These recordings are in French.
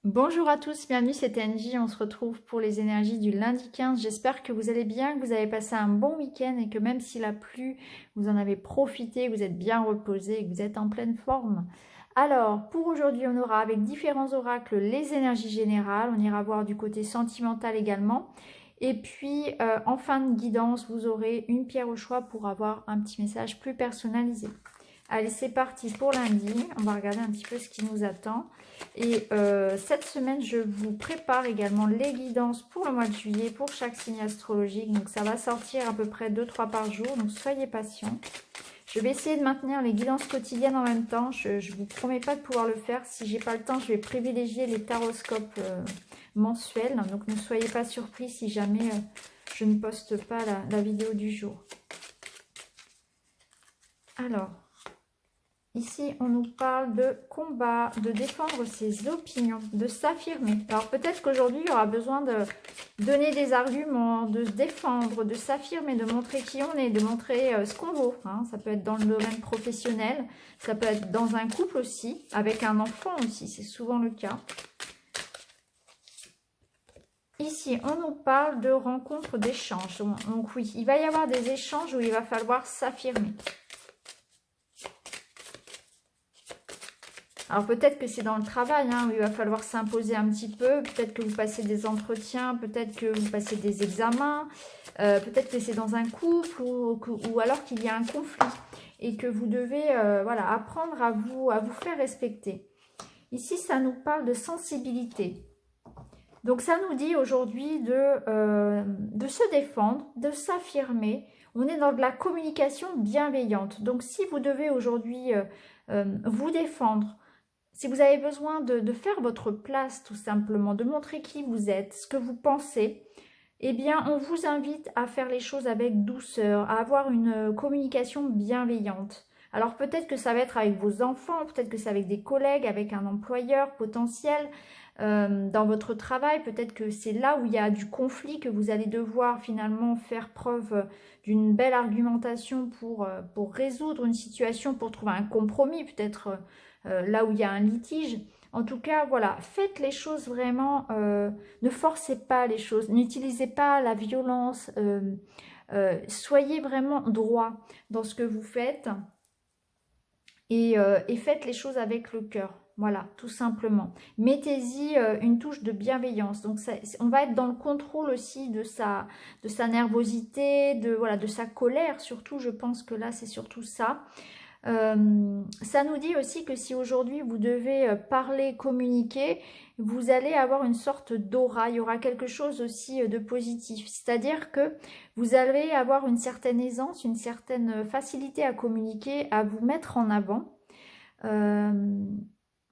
Bonjour à tous, bienvenue, c'est NJ, on se retrouve pour les énergies du lundi 15. J'espère que vous allez bien, que vous avez passé un bon week-end et que même s'il a plu, vous en avez profité, que vous êtes bien reposé et que vous êtes en pleine forme. Alors, pour aujourd'hui, on aura avec différents oracles les énergies générales, on ira voir du côté sentimental également. Et puis, en fin de guidance, vous aurez une pierre au choix pour avoir un petit message plus personnalisé. Allez, c'est parti pour lundi. On va regarder un petit peu ce qui nous attend. Et cette semaine, je vous prépare également les guidances pour le mois de juillet, pour chaque signe astrologique. Donc, ça va sortir à peu près 2-3 par jour. Donc, soyez patients. Je vais essayer de maintenir les guidances quotidiennes en même temps. Je ne vous promets pas de pouvoir le faire. Si j'ai pas le temps, je vais privilégier les taroscopes mensuels. Donc, ne soyez pas surpris si jamais je ne poste pas la vidéo du jour. Alors... ici, on nous parle de combat, de défendre ses opinions, de s'affirmer. Alors peut-être qu'aujourd'hui, il y aura besoin de donner des arguments, de se défendre, de s'affirmer, de montrer qui on est, de montrer ce qu'on vaut. Hein. Ça peut être dans le domaine professionnel, ça peut être dans un couple aussi, avec un enfant aussi, c'est souvent le cas. Ici, on nous parle de rencontres, d'échanges. Donc oui, il va y avoir des échanges où il va falloir s'affirmer. Alors peut-être que c'est dans le travail, hein, où il va falloir s'imposer un petit peu, peut-être que vous passez des entretiens, peut-être que vous passez des examens, peut-être que c'est dans un couple ou alors qu'il y a un conflit et que vous devez voilà, apprendre à vous faire respecter. Ici, ça nous parle de sensibilité. Donc ça nous dit aujourd'hui de se défendre, de s'affirmer. On est dans de la communication bienveillante. Donc si vous devez aujourd'hui vous défendre, si vous avez besoin de faire votre place tout simplement, de montrer qui vous êtes, ce que vous pensez, eh bien on vous invite à faire les choses avec douceur, à avoir une communication bienveillante. Alors peut-être que ça va être avec vos enfants, peut-être que c'est avec des collègues, avec un employeur potentiel, dans votre travail, peut-être que c'est là où il y a du conflit que vous allez devoir finalement faire preuve d'une belle argumentation pour résoudre une situation, pour trouver un compromis, peut-être là où il y a un litige. En tout cas, voilà, faites les choses vraiment, ne forcez pas les choses, n'utilisez pas la violence, soyez vraiment droit dans ce que vous faites et faites les choses avec le cœur. Voilà, tout simplement. Mettez-y une touche de bienveillance. Donc, on va être dans le contrôle aussi de sa nervosité, de sa colère. Surtout, je pense que là, c'est surtout ça. Ça nous dit aussi que si aujourd'hui vous devez parler, communiquer, vous allez avoir une sorte d'aura, il y aura quelque chose aussi de positif. C'est-à-dire que vous allez avoir une certaine aisance, une certaine facilité à communiquer, à vous mettre en avant.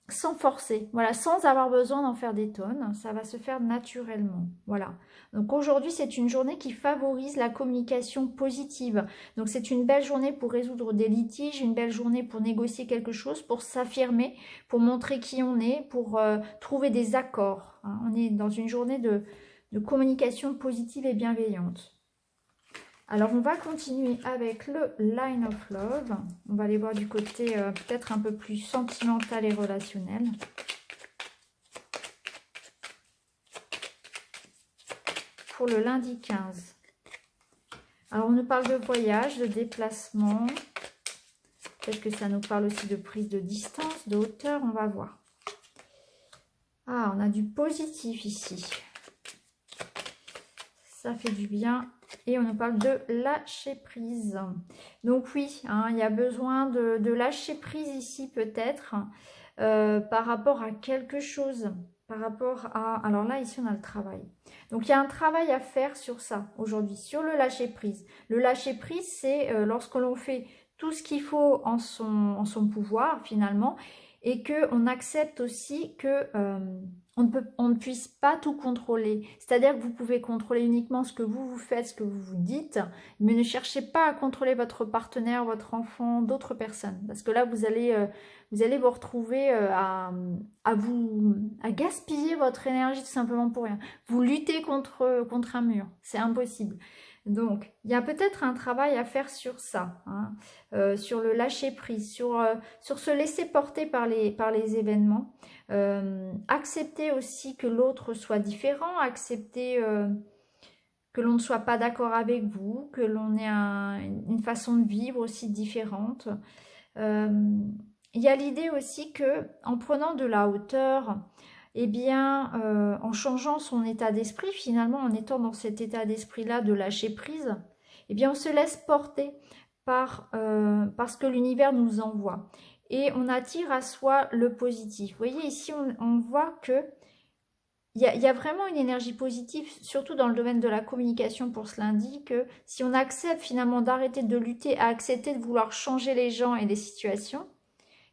Sans forcer, voilà, sans avoir besoin d'en faire des tonnes, ça va se faire naturellement, voilà. Donc aujourd'hui, c'est une journée qui favorise la communication positive. Donc c'est une belle journée pour résoudre des litiges, une belle journée pour négocier quelque chose, pour s'affirmer, pour montrer qui on est, pour trouver des accords. Hein. On est dans une journée de communication positive et bienveillante. Alors, on va continuer avec le Line of Love. On va aller voir du côté peut-être un peu plus sentimental et relationnel. Pour le lundi 15. Alors, on nous parle de voyage, de déplacement. Peut-être que ça nous parle aussi de prise de distance, de hauteur. On va voir. Ah, on a du positif ici. Ça fait du bien. Et on nous parle de lâcher prise. Donc oui, hein, il y a besoin de lâcher prise ici peut-être par rapport à quelque chose. Par rapport à... Alors là, ici, on a le travail. Donc il y a un travail à faire sur ça aujourd'hui, sur le lâcher prise. Le lâcher prise, c'est lorsque l'on fait tout ce qu'il faut en son pouvoir finalement et qu'on accepte aussi que... on ne puisse pas tout contrôler. C'est-à-dire que vous pouvez contrôler uniquement ce que vous faites, ce que vous vous dites, mais ne cherchez pas à contrôler votre partenaire, votre enfant, d'autres personnes. Parce que là, vous allez vous retrouver à gaspiller votre énergie tout simplement pour rien. Vous luttez contre un mur. C'est impossible. Donc, il y a peut-être un travail à faire sur ça, hein, sur le lâcher-prise, sur se laisser porter par les événements. Accepter aussi que l'autre soit différent, accepter que l'on ne soit pas d'accord avec vous, que l'on ait une façon de vivre aussi différente. Euh, il y a l'idée aussi que en prenant de la hauteur, eh bien, en changeant son état d'esprit, finalement, en étant dans cet état d'esprit-là de lâcher prise, eh bien, on se laisse porter par ce que l'univers nous envoie. Et on attire à soi le positif. Vous voyez, ici, on voit que il y a vraiment une énergie positive, surtout dans le domaine de la communication pour ce lundi, que si on accepte finalement d'arrêter de lutter, à accepter de vouloir changer les gens et les situations,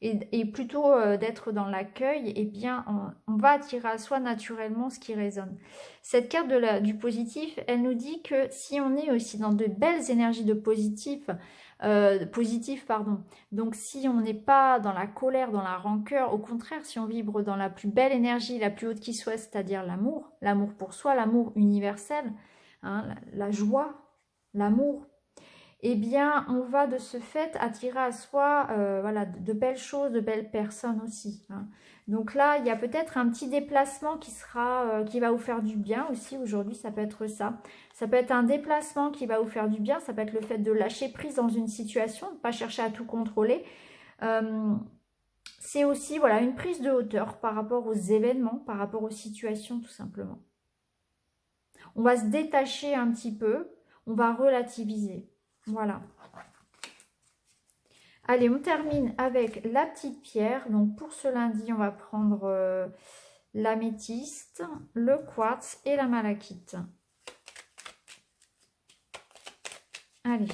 et plutôt d'être dans l'accueil, eh bien, on va attirer à soi naturellement ce qui résonne. Cette carte du positif, elle nous dit que si on est aussi dans de belles énergies de positif, pardon, donc si on n'est pas dans la colère, dans la rancœur, au contraire, si on vibre dans la plus belle énergie, la plus haute qui soit, c'est-à-dire l'amour pour soi, l'amour universel, hein, la joie, l'amour, eh bien, on va de ce fait attirer à soi voilà, de belles choses, de belles personnes aussi, hein. Donc là, il y a peut-être un petit déplacement qui va vous faire du bien aussi aujourd'hui, ça peut être ça. Ça peut être un déplacement qui va vous faire du bien, ça peut être le fait de lâcher prise dans une situation, de ne pas chercher à tout contrôler. C'est aussi voilà, une prise de hauteur par rapport aux événements, par rapport aux situations tout simplement. On va se détacher un petit peu, on va relativiser. Voilà. Allez, on termine avec la petite pierre. Donc pour ce lundi, on va prendre l'améthyste, le quartz et la malachite. Allez.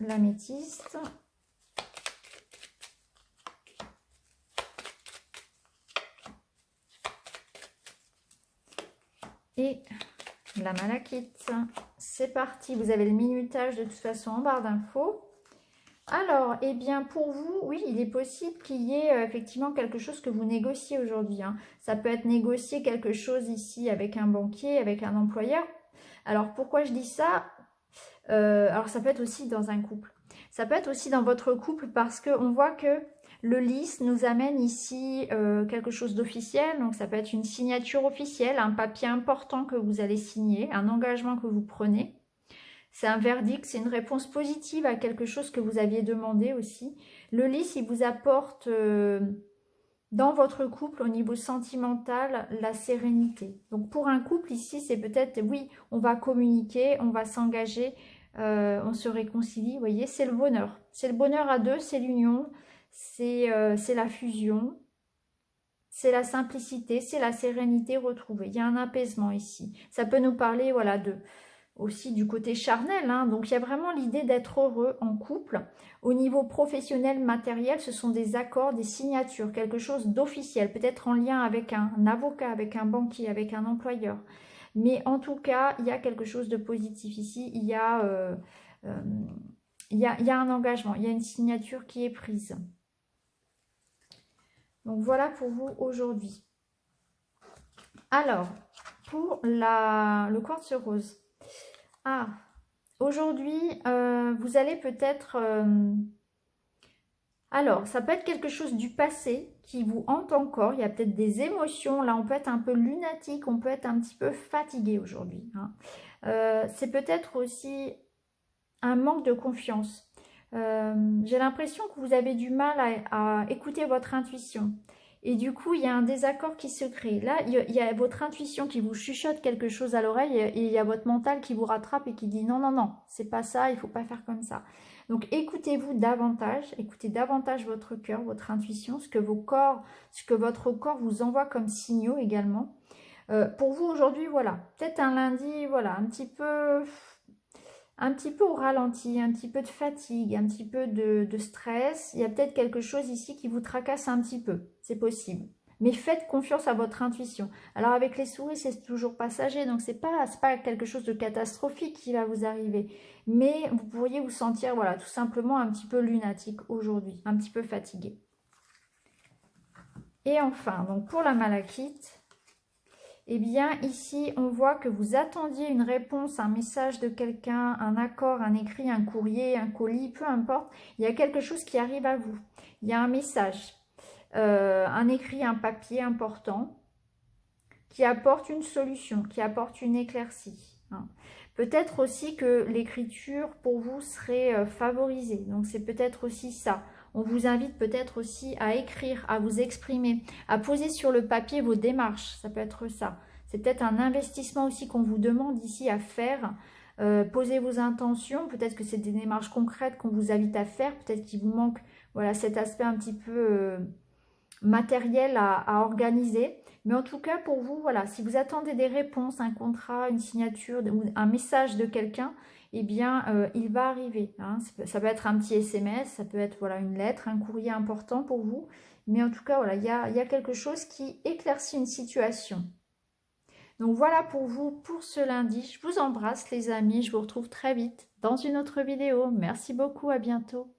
L'améthyste. Et la malachite. C'est parti, vous avez le minutage de toute façon en barre d'infos. Alors, eh bien pour vous, oui, il est possible qu'il y ait effectivement quelque chose que vous négociez aujourd'hui, hein. Ça peut être négocier quelque chose ici avec un banquier, avec un employeur. Alors pourquoi je dis ça? Alors ça peut être aussi dans un couple. Ça peut être aussi dans votre couple parce qu'on voit que le lys nous amène ici quelque chose d'officiel. Donc ça peut être une signature officielle, un papier important que vous allez signer, un engagement que vous prenez. C'est un verdict, c'est une réponse positive à quelque chose que vous aviez demandé aussi. Le lys, il vous apporte dans votre couple au niveau sentimental la sérénité. Donc pour un couple ici, c'est peut-être, oui, on va communiquer, on va s'engager, on se réconcilie, vous voyez, c'est le bonheur. C'est le bonheur à deux, c'est l'union, c'est la fusion, c'est la simplicité, c'est la sérénité retrouvée. Il y a un apaisement ici. Ça peut nous parler, voilà, aussi du côté charnel, hein. Donc il y a vraiment l'idée d'être heureux en couple. Au niveau professionnel, matériel, ce sont des accords, des signatures, quelque chose d'officiel, peut-être en lien avec un avocat, avec un banquier, avec un employeur. Mais en tout cas, il y a quelque chose de positif ici, il y a un engagement, il y a une signature qui est prise. Donc voilà pour vous aujourd'hui. Alors, pour le quartz rose. Ah, aujourd'hui, vous allez peut-être... alors, ça peut être quelque chose du passé qui vous hante encore. Il y a peut-être des émotions. Là, on peut être un peu lunatique, on peut être un petit peu fatigué aujourd'hui, hein. C'est peut-être aussi un manque de confiance. J'ai l'impression que vous avez du mal à écouter votre intuition. Et du coup, il y a un désaccord qui se crée. Là, il y a votre intuition qui vous chuchote quelque chose à l'oreille et il y a votre mental qui vous rattrape et qui dit non, non, non, c'est pas ça, il faut pas faire comme ça. Donc, écoutez-vous davantage, écoutez davantage votre cœur, votre intuition, ce que votre corps vous envoie comme signaux également. Pour vous aujourd'hui, voilà, peut-être un lundi, voilà, un petit peu au ralenti, un petit peu de fatigue, un petit peu de stress. Il y a peut-être quelque chose ici qui vous tracasse un petit peu, c'est possible. Mais faites confiance à votre intuition. Alors avec les souris, c'est toujours passager, donc c'est pas quelque chose de catastrophique qui va vous arriver. Mais vous pourriez vous sentir, voilà, tout simplement un petit peu lunatique aujourd'hui, un petit peu fatigué. Et enfin, donc pour la malachite, eh bien ici on voit que vous attendiez une réponse, un message de quelqu'un, un accord, un écrit, un courrier, un colis, peu importe. Il y a quelque chose qui arrive à vous. Il y a un message, un écrit, un papier important qui apporte une solution, qui apporte une éclaircie. Hein. Peut-être aussi que l'écriture pour vous serait favorisée. Donc c'est peut-être aussi ça. On vous invite peut-être aussi à écrire, à vous exprimer, à poser sur le papier vos démarches. Ça peut être ça. C'est peut-être un investissement aussi qu'on vous demande ici à faire. Posez vos intentions. Peut-être que c'est des démarches concrètes qu'on vous invite à faire. Peut-être qu'il vous manque voilà, cet aspect un petit peu matériel à organiser. Mais en tout cas, pour vous, voilà, si vous attendez des réponses, un contrat, une signature ou un message de quelqu'un, eh bien, il va arriver. Hein. Ça peut être un petit SMS, ça peut être voilà, une lettre, un courrier important pour vous. Mais en tout cas, voilà, il y a quelque chose qui éclaircit une situation. Donc voilà pour vous, pour ce lundi. Je vous embrasse les amis, je vous retrouve très vite dans une autre vidéo. Merci beaucoup, à bientôt.